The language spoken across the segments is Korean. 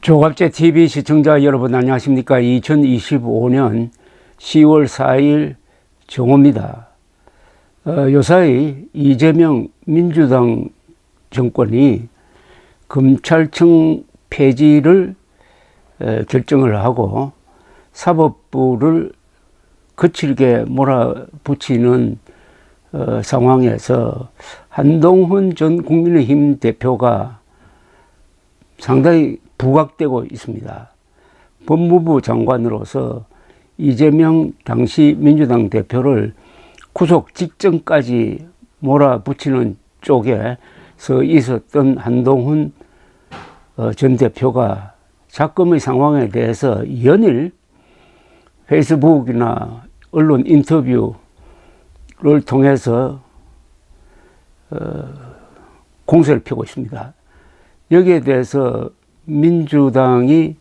조갑제 TV 시청자 여러분 안녕하십니까. 2025년 10월 4일 정오입니다. 요사이 이재명 민주당 정권이 검찰청 폐지를 결정을 하고 사법부를 거칠게 몰아붙이는 상황에서 한동훈 전 국민의힘 대표가 상당히 부각되고 있습니다. 법무부 장관으로서 이재명 당시 민주당 대표를 구속 직전까지 몰아붙이는 쪽에서 있었던 한동훈 전 대표가 작금의 상황에 대해서 연일 페이스북이나 언론 인터뷰를 통해서 공세를 펴고 있습니다. 여기에 대해서 민주당이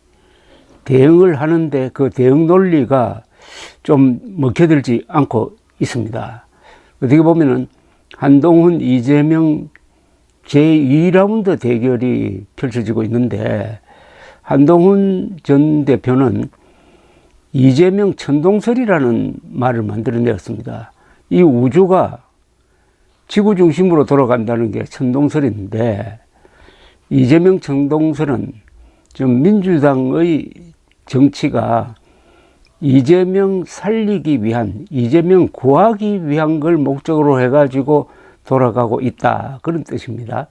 대응을 하는데 그 대응 논리가 좀 먹혀들지 않고 있습니다. 어떻게 보면은 한동훈, 이재명 제2라운드 대결이 펼쳐지고 있는데 한동훈 전 대표는 이재명 천동설이라는 말을 만들어내었습니다. 이 우주가 지구 중심으로 돌아간다는 게 천동설인데 이재명 천동설은 좀 민주당의 정치가 이재명 살리기 위한, 이재명 구하기 위한 걸 목적으로 해가지고 돌아가고 있다. 그런 뜻입니다.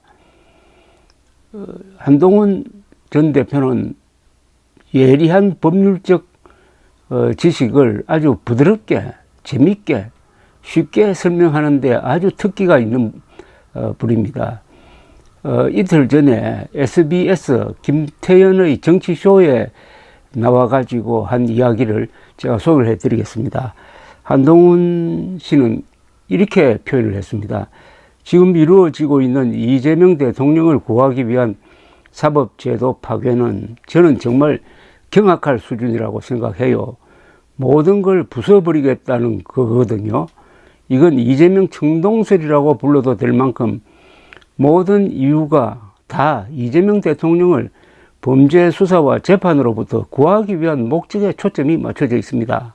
한동훈 전 대표는 예리한 법률적 지식을 아주 부드럽게, 재밌게, 쉽게 설명하는데 아주 특기가 있는 분입니다. 이틀 전에 SBS 김태현의 정치쇼에 나와가지고 한 이야기를 제가 소개를 해드리겠습니다. 한동훈 씨는 이렇게 표현을 했습니다. 지금 이루어지고 있는 이재명 대통령을 구하기 위한 사법제도 파괴는 저는 정말 경악할 수준이라고 생각해요. 모든 걸 부숴버리겠다는 거거든요. 이건 이재명 천동설이라고 불러도 될 만큼 모든 이유가 다 이재명 대통령을 범죄 수사와 재판으로부터 구하기 위한 목적에 초점이 맞춰져 있습니다.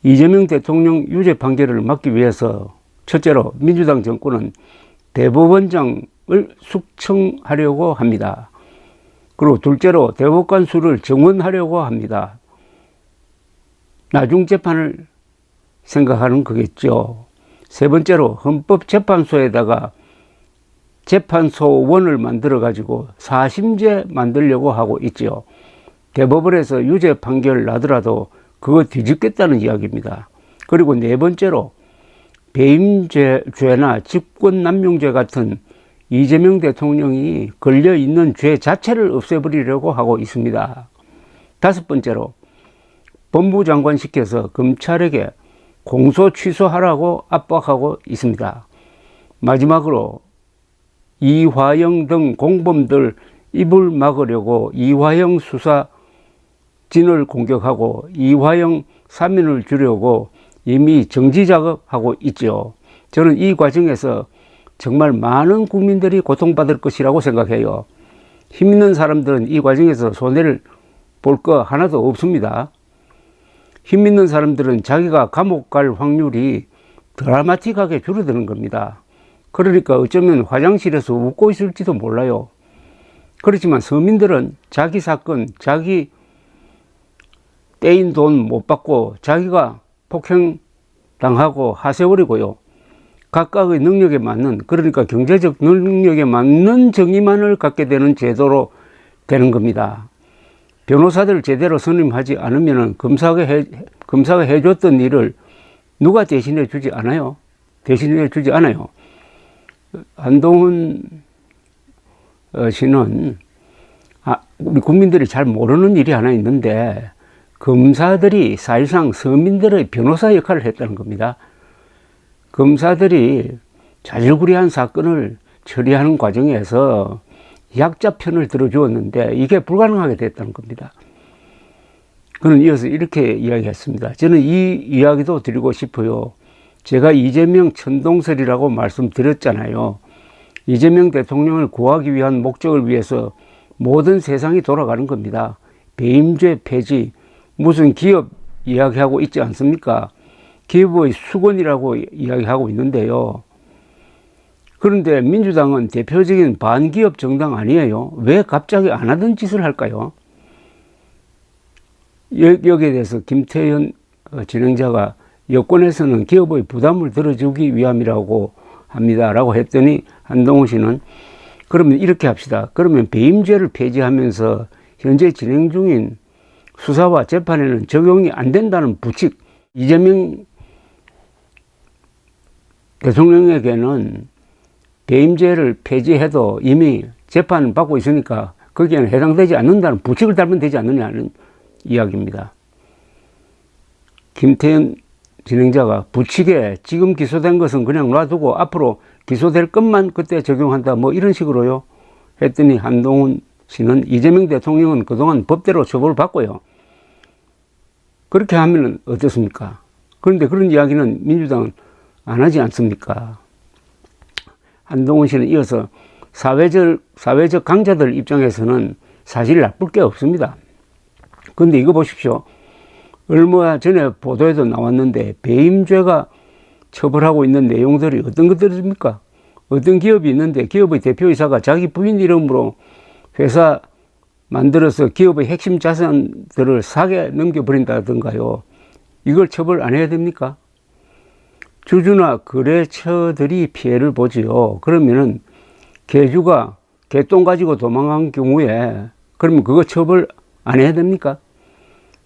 이재명 대통령 유죄 판결을 막기 위해서 첫째로 민주당 정권은 대법원장을 숙청하려고 합니다. 그리고 둘째로 대법관 수를 정원하려고 합니다. 나중 재판을 생각하는 거겠죠. 세 번째로 헌법재판소에다가 재판소원을 만들어 가지고 사심제 만들려고 하고 있지요. 대법원에서 유죄 판결 나더라도 그거 뒤집겠다는 이야기입니다. 그리고 네 번째로 배임죄나 직권남용죄 같은 이재명 대통령이 걸려 있는 죄 자체를 없애버리려고 하고 있습니다. 다섯 번째로 법무장관 시켜서 검찰에게 공소 취소하라고 압박하고 있습니다. 마지막으로 이화영 등 공범들 입을 막으려고 이화영 수사진을 공격하고 이화영 사면을 주려고 이미 정지 작업하고 있죠. 저는 이 과정에서 정말 많은 국민들이 고통받을 것이라고 생각해요. 힘 있는 사람들은 이 과정에서 손해를 볼 거 하나도 없습니다. 힘 있는 사람들은 자기가 감옥 갈 확률이 드라마틱하게 줄어드는 겁니다. 그러니까 어쩌면 화장실에서 웃고 있을지도 몰라요. 그렇지만 서민들은 자기 사건, 자기 떼인 돈 못 받고 자기가 폭행당하고 하세월이고요. 각각의 능력에 맞는, 그러니까 경제적 능력에 맞는 정의만을 갖게 되는 제도로 되는 겁니다. 변호사들 제대로 선임하지 않으면 검사가 해줬던 일을 누가 대신해 주지 않아요. 대신해 주지 않아요. 한동훈 씨는 우리 국민들이 잘 모르는 일이 하나 있는데 검사들이 사실상 서민들의 변호사 역할을 했다는 겁니다. 검사들이 자질구레한 사건을 처리하는 과정에서 약자 편을 들어주었는데 이게 불가능하게 됐다는 겁니다. 그는 이어서 이렇게 이야기했습니다. 저는 이 이야기도 드리고 싶어요. 제가 이재명 천동설이라고 말씀드렸잖아요. 이재명 대통령을 구하기 위한 목적을 위해서 모든 세상이 돌아가는 겁니다. 배임죄 폐지, 무슨 기업 이야기하고 있지 않습니까? 기업의 수건이라고 이야기하고 있는데요. 그런데 민주당은 대표적인 반기업 정당 아니에요? 왜 갑자기 안 하던 짓을 할까요? 여기에 대해서 김태현 진행자가 여권에서는 기업의 부담을 덜어주기 위함이라고 합니다. 라고 했더니 한동훈 씨는 그러면 이렇게 합시다. 그러면 배임죄를 폐지하면서 현재 진행 중인 수사와 재판에는 적용이 안 된다는 부칙, 이재명 대통령에게는 배임죄를 폐지해도 이미 재판을 받고 있으니까 거기에는 해당되지 않는다는 부칙을 달면 되지 않느냐는 이야기입니다. 김태현 진행자가 부칙에 지금 기소된 것은 그냥 놔두고 앞으로 기소될 것만 그때 적용한다 뭐 이런 식으로요 했더니 한동훈 씨는 이재명 대통령은 그동안 법대로 처벌을 받고요. 그렇게 하면 어떻습니까? 그런데 그런 이야기는 민주당은 안 하지 않습니까? 한동훈 씨는 이어서 사회적 강자들 입장에서는 사실 나쁠 게 없습니다. 그런데 이거 보십시오. 얼마 전에 보도에도 나왔는데 배임죄가 처벌하고 있는 내용들이 어떤 것들입니까? 어떤 기업이 있는데 기업의 대표이사가 자기 부인 이름으로 회사 만들어서 기업의 핵심 자산들을 사게 넘겨버린다든가요. 이걸 처벌 안 해야 됩니까? 주주나 거래처들이 피해를 보지요. 그러면은 개주가 개똥 가지고 도망간 경우에 그러면 그거 처벌 안 해야 됩니까?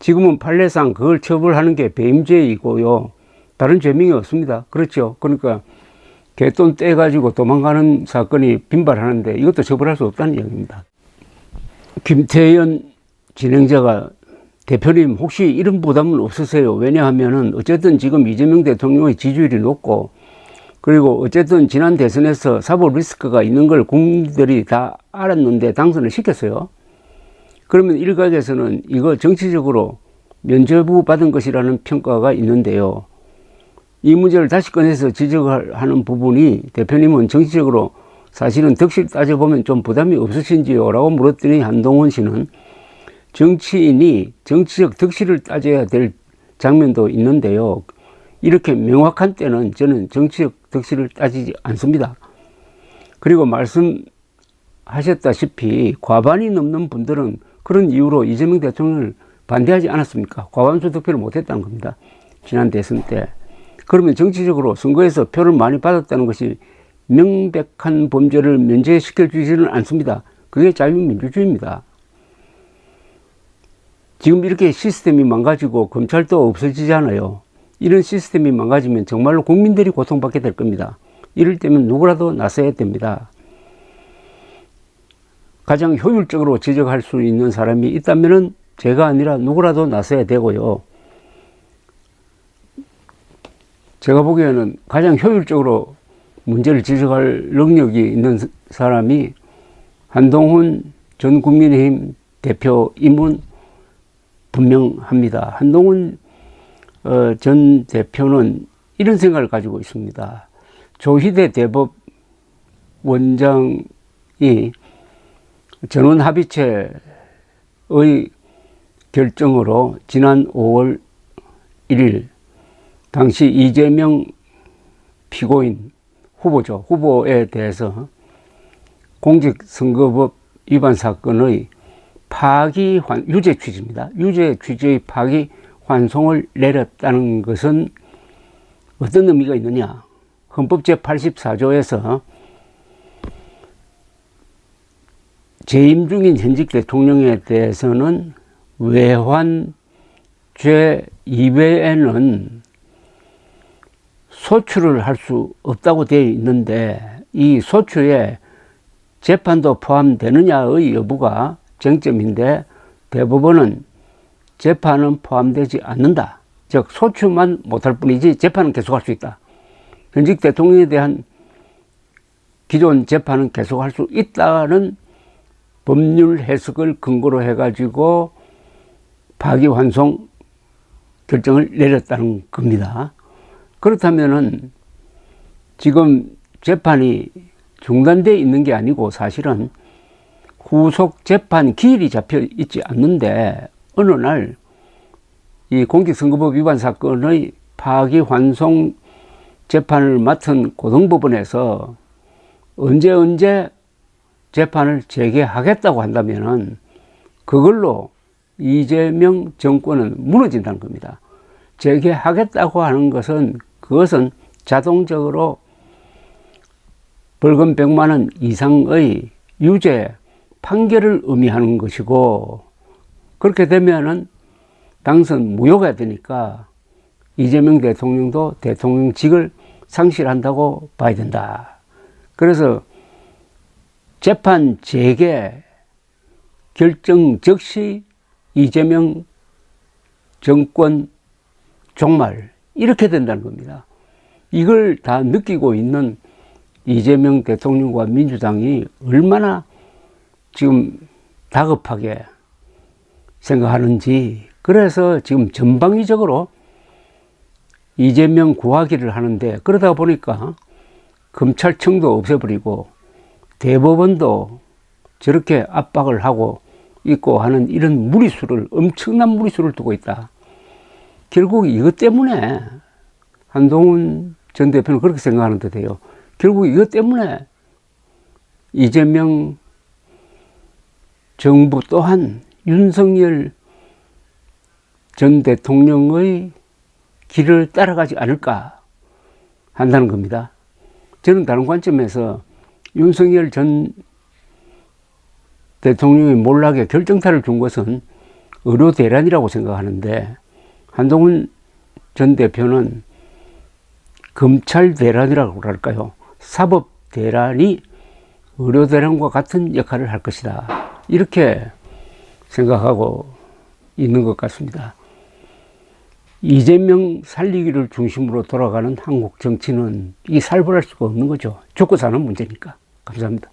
지금은 판례상 그걸 처벌하는 게 배임죄이고요. 다른 죄명이 없습니다. 그렇죠. 그러니까 개똥 떼가지고 도망가는 사건이 빈발하는데 이것도 처벌할 수 없다는 이야기입니다. 김태현 진행자가 대표님 혹시 이런 부담은 없으세요? 왜냐하면은 어쨌든 지금 이재명 대통령의 지지율이 높고 그리고 어쨌든 지난 대선에서 사법 리스크가 있는 걸 국민들이 다 알았는데 당선을 시켰어요. 그러면 일각에서는 이거 정치적으로 면죄부 받은 것이라는 평가가 있는데요. 이 문제를 다시 꺼내서 지적하는 부분이 대표님은 정치적으로 사실은 덕실 따져보면 좀 부담이 없으신지요? 라고 물었더니 한동훈 씨는 정치인이 정치적 덕실을 따져야 될 장면도 있는데요. 이렇게 명확한 때는 저는 정치적 덕실을 따지지 않습니다. 그리고 말씀하셨다시피 과반이 넘는 분들은 그런 이유로 이재명 대통령을 반대하지 않았습니까? 과반수 득표를 못했다는 겁니다. 지난 대선 때. 그러면 정치적으로 선거에서 표를 많이 받았다는 것이 명백한 범죄를 면제시켜 주지는 않습니다. 그게 자유민주주의입니다. 지금 이렇게 시스템이 망가지고 검찰도 없어지잖아요. 이런 시스템이 망가지면 정말로 국민들이 고통받게 될 겁니다. 이럴 때면 누구라도 나서야 됩니다. 가장 효율적으로 지적할 수 있는 사람이 있다면 제가 아니라 누구라도 나서야 되고요. 제가 보기에는 가장 효율적으로 문제를 지적할 능력이 있는 사람이 한동훈 전 국민의힘 대표임은 분명합니다. 한동훈 전 대표는 이런 생각을 가지고 있습니다. 조희대 대법원장이 전원합의체의 결정으로 지난 5월 1일 당시 이재명 피고인 후보에 대해서 공직선거법 위반 사건의 유죄 취지입니다. 유죄 취지의 파기 환송을 내렸다는 것은 어떤 의미가 있느냐? 헌법 제84조에서 재임 중인 현직 대통령에 대해서는 외환죄 이외에는 소추를 할 수 없다고 되어 있는데 이 소추에 재판도 포함되느냐의 여부가 쟁점인데 대법원은 재판은 포함되지 않는다. 즉 소추만 못할 뿐이지 재판은 계속할 수 있다. 현직 대통령에 대한 기존 재판은 계속할 수 있다는 법률 해석을 근거로 해가지고 파기환송 결정을 내렸다는 겁니다. 그렇다면은 지금 재판이 중단되어 있는 게 아니고 사실은 후속 재판 기일이 잡혀 있지 않는데 어느 날 이 공직선거법 위반 사건의 파기환송 재판을 맡은 고등법원에서 언제 재판을 재개하겠다고 한다면은 그걸로 이재명 정권은 무너진다는 겁니다. 재개하겠다고 하는 것은 그것은 자동적으로 벌금 100만 원 이상의 유죄 판결을 의미하는 것이고, 그렇게 되면은 당선 무효가 되니까 이재명 대통령도 대통령직을 상실한다고 봐야 된다. 그래서 재판 재개 결정 즉시 이재명 정권 종말, 이렇게 된다는 겁니다. 이걸 다 느끼고 있는 이재명 대통령과 민주당이 얼마나 지금 다급하게 생각하는지, 그래서 지금 전방위적으로 이재명 구하기를 하는데, 그러다 보니까 검찰청도 없애버리고 대법원도 저렇게 압박을 하고 있고 하는 이런 무리수를, 엄청난 무리수를 두고 있다. 결국 이것 때문에 한동훈 전 대표는 그렇게 생각하는 듯해요. 결국 이것 때문에 이재명 정부 또한 윤석열 전 대통령의 길을 따라가지 않을까 한다는 겁니다. 저는 다른 관점에서 윤석열 전 대통령의 몰락에 결정타를 준 것은 의료 대란이라고 생각하는데, 한동훈 전 대표는 검찰 대란이라고 할까요? 사법 대란이 의료 대란과 같은 역할을 할 것이다. 이렇게 생각하고 있는 것 같습니다. 이재명 살리기를 중심으로 돌아가는 한국 정치는 이 살벌할 수가 없는 거죠. 죽고 사는 문제니까. 감사합니다.